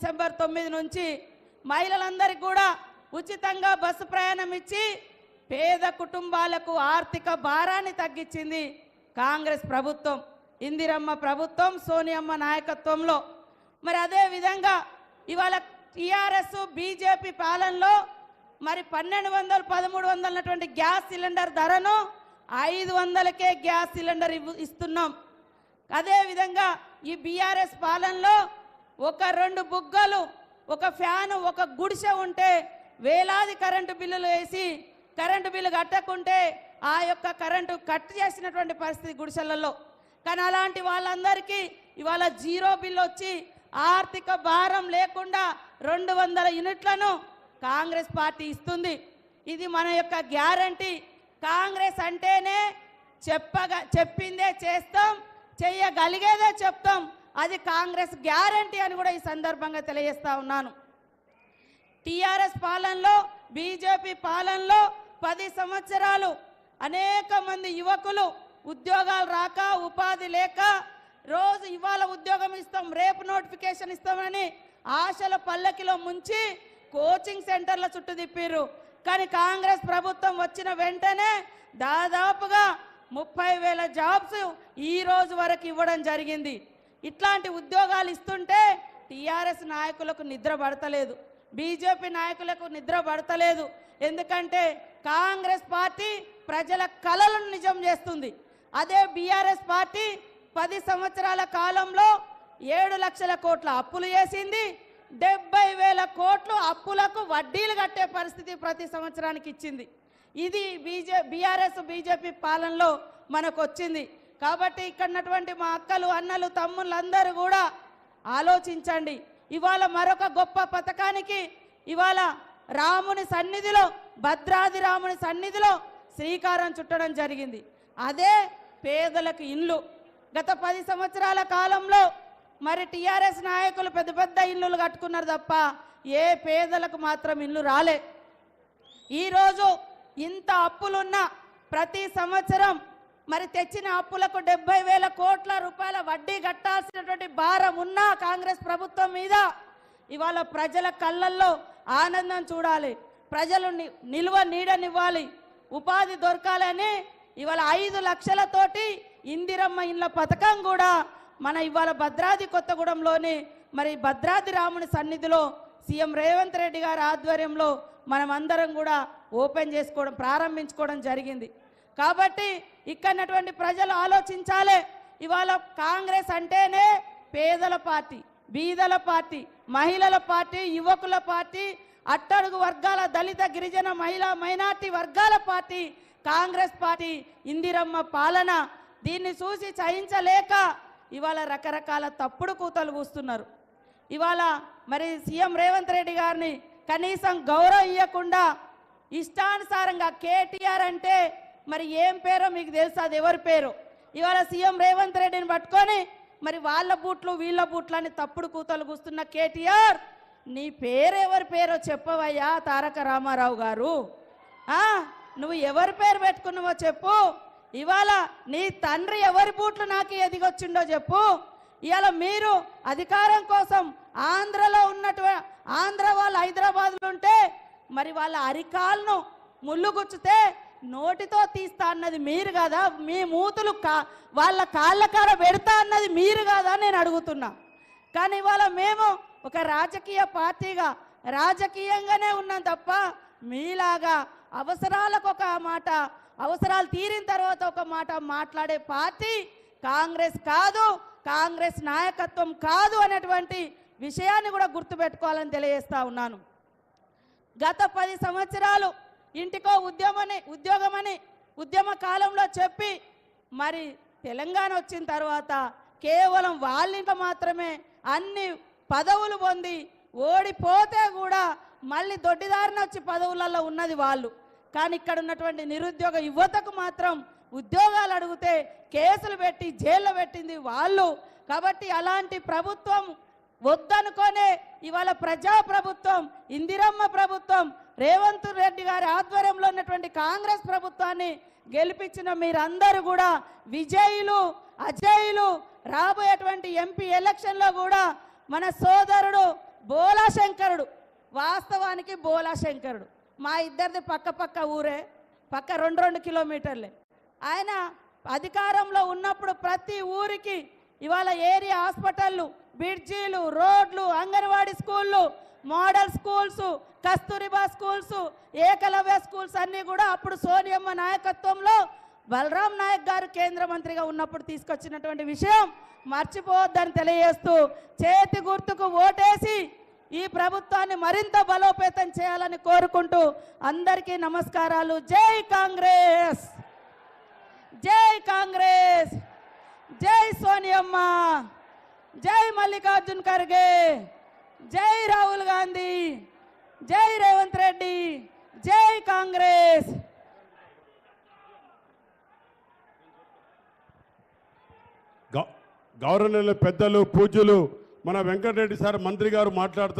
December 9 నుంచి మహిళలందరికీ కూడా ఉచితంగా బస్సు ప్రయాణం ఇచ్చి పేద కుటుంబాలకు ఆర్థిక భారాన్ని తగ్గించింది కాంగ్రెస్ ప్రభుత్వం, ఇందిరమ్మ ప్రభుత్వం, సోనియమ్మ నాయకత్వంలో. మరి అదే విధంగా ఇవాళ టీఆర్ఎస్ బీజేపీ పాలనలో మరి 1200 1300 ఉన్నటువంటి గ్యాస్ సిలిండర్ ధరను 500కే గ్యాస్ సిలిండర్ ఇస్తున్నాం. అదే విధంగా ఈ బీఆర్ఎస్ పాలనలో ఒక 2 బుగ్గలు, ఒక ఫ్యాను, ఒక గుడిసె ఉంటే వేలాది కరెంటు బిల్లులు వేసి కరెంటు బిల్లు కట్టకుంటే ఆ యొక్క కరెంటు కట్ చేసినటువంటి పరిస్థితి గుడిసెలలో. కానీ అలాంటి వాళ్ళందరికీ ఇవాళ జీరో బిల్లు వచ్చి ఆర్థిక భారం లేకుండా 200 యూనిట్లను కాంగ్రెస్ పార్టీ ఇస్తుంది. ఇది మన యొక్క గ్యారంటీ. కాంగ్రెస్ అంటేనే చెప్పిందే చేస్తాం, చేయగలిగేదే చెప్తాం. అది కాంగ్రెస్ గ్యారంటీ అని కూడా ఈ సందర్భంగా తెలియజేస్తా ఉన్నాను. టీఆర్ఎస్ పాలనలో, బీజేపీ పాలనలో 10 సంవత్సరాలు అనేక మంది యువకులు ఉద్యోగాలు రాక, ఉపాధి లేక, రోజు ఇవాళ ఉద్యోగం ఇస్తాం, రేపు నోటిఫికేషన్ ఇస్తామని ఆశల పల్లకిలో ముంచి కోచింగ్ సెంటర్ల చుట్టూ తిప్పిర్రు. కానీ కాంగ్రెస్ ప్రభుత్వం వచ్చిన వెంటనే దాదాపుగా 30,000 జాబ్స్ ఈ రోజు వరకు ఇవ్వడం జరిగింది. ఇట్లాంటి ఉద్యోగాలు ఇస్తుంటే టీఆర్ఎస్ నాయకులకు నిద్ర పడతలేదు, బీజేపీ నాయకులకు నిద్ర పడతలేదు. ఎందుకంటే కాంగ్రెస్ పార్టీ ప్రజల కలలను నిజం చేస్తుంది. అదే బీఆర్ఎస్ పార్టీ 10 సంవత్సరాల కాలంలో 7 లక్షల కోట్ల అప్పులు చేసింది. 70,000 కోట్లు అప్పులకు వడ్డీలు కట్టే పరిస్థితి ప్రతి సంవత్సరానికి ఇచ్చింది. ఇది బీఆర్ఎస్ బీజేపీ పాలనలో మనకు వచ్చింది. కాబట్టి ఇక్కడ ఉన్నటువంటి మా అక్కలు, అన్నలు, తమ్ముళ్ళు అందరూ కూడా ఆలోచించండి. ఇవాళ మరొక గొప్ప పథకానికి ఇవాళ రాముని సన్నిధిలో, భద్రాది రాముని సన్నిధిలో శ్రీకారం చుట్టడం జరిగింది. అదే పేదలకు ఇల్లు. గత 10 సంవత్సరాల కాలంలో మరి టీఆర్ఎస్ నాయకులు పెద్ద పెద్ద ఇల్లులు కట్టుకున్నారు తప్ప ఏ పేదలకు మాత్రం ఇల్లు రాలే. ఈరోజు ఇంత అప్పులున్నా ప్రతి సంవత్సరం మరి తెచ్చిన అప్పులకు 70,000 కోట్ల రూపాయల వడ్డీ కట్టాల్సినటువంటి భారం ఉన్నా కాంగ్రెస్ ప్రభుత్వం మీద ఇవాళ ప్రజల కళ్ళల్లో ఆనందం చూడాలి, ప్రజలు నిల్వ నీడనివ్వాలి, ఉపాధి దొరకాలని ఇవాళ 5 లక్షలతోటి ఇందిరమ్మ ఇళ్ళ పథకం కూడా మన ఇవాళ భద్రాద్రి కొత్తగూడెంలోని మరి భద్రాద్రి రాముని సన్నిధిలో సీఎం రేవంత్ రెడ్డి గారి ఆధ్వర్యంలో మనం అందరం కూడా ఓపెన్ చేసుకోవడం, ప్రారంభించుకోవడం జరిగింది. కాబట్టి ఇక్కడటువంటి ప్రజలు ఆలోచించాలి. ఇవాళ కాంగ్రెస్ అంటేనే పేదల పార్టీ, బీదల పార్టీ, మహిళల పార్టీ, యువకుల పార్టీ, అట్టడుగు వర్గాల, దళిత, గిరిజన, మైనార్టీ వర్గాల పార్టీ కాంగ్రెస్ పార్టీ. ఇందిరమ్మ పాలన దీన్ని చూసి సహించలేక ఇవాళ రకరకాల తప్పుడు కూతలు కూస్తున్నారు. ఇవాళ మరి సీఎం రేవంత్ రెడ్డి గారిని కనీసం గౌరవం ఇవ్వకుండా ఇష్టానుసారంగా కేటీఆర్ అంటే మరి ఏం పేరో మీకు తెలుసు, అది ఎవరి పేరు. ఇవాళ సీఎం రేవంత్ రెడ్డిని పట్టుకొని మరి వాళ్ళ బూట్లు వీళ్ళ బూట్లు అని తప్పుడు కూతలు కూస్తున్న కేటీఆర్, నీ పేరు ఎవరి పేరో చెప్పవయ్యా తారక రామారావు గారు. నువ్వు ఎవరి పేరు పెట్టుకున్నావో చెప్పు. ఇవాళ నీ తండ్రి ఎవరి బూట్లు నాకు ఎదిగొచ్చిండో చెప్పు. ఇవాళ మీరు అధికారం కోసం ఆంధ్రలో ఉన్నటువంటి ఆంధ్ర వాళ్ళు హైదరాబాద్లో ఉంటే మరి వాళ్ళ అరికాలను ముళ్ళు గుచ్చితే నోటితో తీస్తా అన్నది మీరు కదా, మీ మూతులు వాళ్ళ కాళ్ళ కాడ పెడతా అన్నది మీరు కదా నేను అడుగుతున్నా. కానీ ఇవాళ మేము ఒక రాజకీయ పార్టీగా రాజకీయంగానే ఉన్నాం తప్ప మీలాగా అవసరాలకు ఒక మాట, అవసరాలు తీరిన తర్వాత ఒక మాట మాట్లాడే పార్టీ కాంగ్రెస్ కాదు, కాంగ్రెస్ నాయకత్వం కాదు అనేటువంటి విషయాన్ని కూడా గుర్తుపెట్టుకోవాలని తెలియజేస్తా ఉన్నాను. గత 10 సంవత్సరాలు ఇంటికో ఉద్యోగమని ఉద్యమ కాలంలో చెప్పి మరి తెలంగాణ వచ్చిన తర్వాత కేవలం వాళ్ళింట్లో మాత్రమే అన్ని పదవులు పొంది ఓడిపోతే కూడా మళ్ళీ దొడ్డిదారిన వచ్చి పదవులలో ఉన్నది వాళ్ళు. కానీ ఇక్కడ ఉన్నటువంటి నిరుద్యోగ యువతకు మాత్రం ఉద్యోగాలు అడిగితే కేసులు పెట్టి జైల్లో పెట్టింది వాళ్ళు. కాబట్టి అలాంటి ప్రభుత్వం వద్దనుకోనే ఇవాళ ప్రజాప్రభుత్వం, ఇందిరమ్మ ప్రభుత్వం, రేవంత్ రెడ్డి గారి ఆధ్వర్యంలో ఉన్నటువంటి కాంగ్రెస్ ప్రభుత్వాన్ని గెలిపించిన మీరందరూ కూడా విజయులు, అజేయులు. రాబోయేటువంటి ఎంపీ ఎలక్షన్లో కూడా మన సోదరుడు శంకరుడు, వాస్తవానికి బోలా శంకరుడు. మా ఇద్దరిది పక్క ఊరే, పక్క 2 కిలోమీటర్లే. ఆయన అధికారంలో ఉన్నప్పుడు ప్రతి ఊరికి ఇవాళ ఏరియా హాస్పిటళ్ళు, బ్రిడ్జీలు, రోడ్లు, అంగన్వాడీ స్కూళ్ళు, model schools, Kasturba schools, Eklavya schools అన్నీ కూడా అప్పుడు సోనియమ్మ నాయకత్వంలో బలరాం నాయక్ గారు కేంద్ర మంత్రిగా ఉన్నప్పుడు తీసుకొచ్చినటువంటి విషయం మర్చిపోవద్దని తెలియజేస్తూ, చేతి గుర్తుకు ఓటేసి ఈ ప్రభుత్వాన్ని మరింత బలోపేతం చేయాలని కోరుకుంటూ అందరికీ నమస్కారాలు. జై కాంగ్రెస్, జై కాంగ్రెస్, జై సోనియమ్మ, జై మల్లికార్జున్ ఖర్గే, జై రాహుల్ గాంధీ, జై రేవంత్ రెడ్డి, జై కాంగ్రెస్. గౌరవనీయులు పెద్దలు పూజ్యులు మన వెంకటరెడ్డి సార్ మంత్రి గారు మాట్లాడుతూ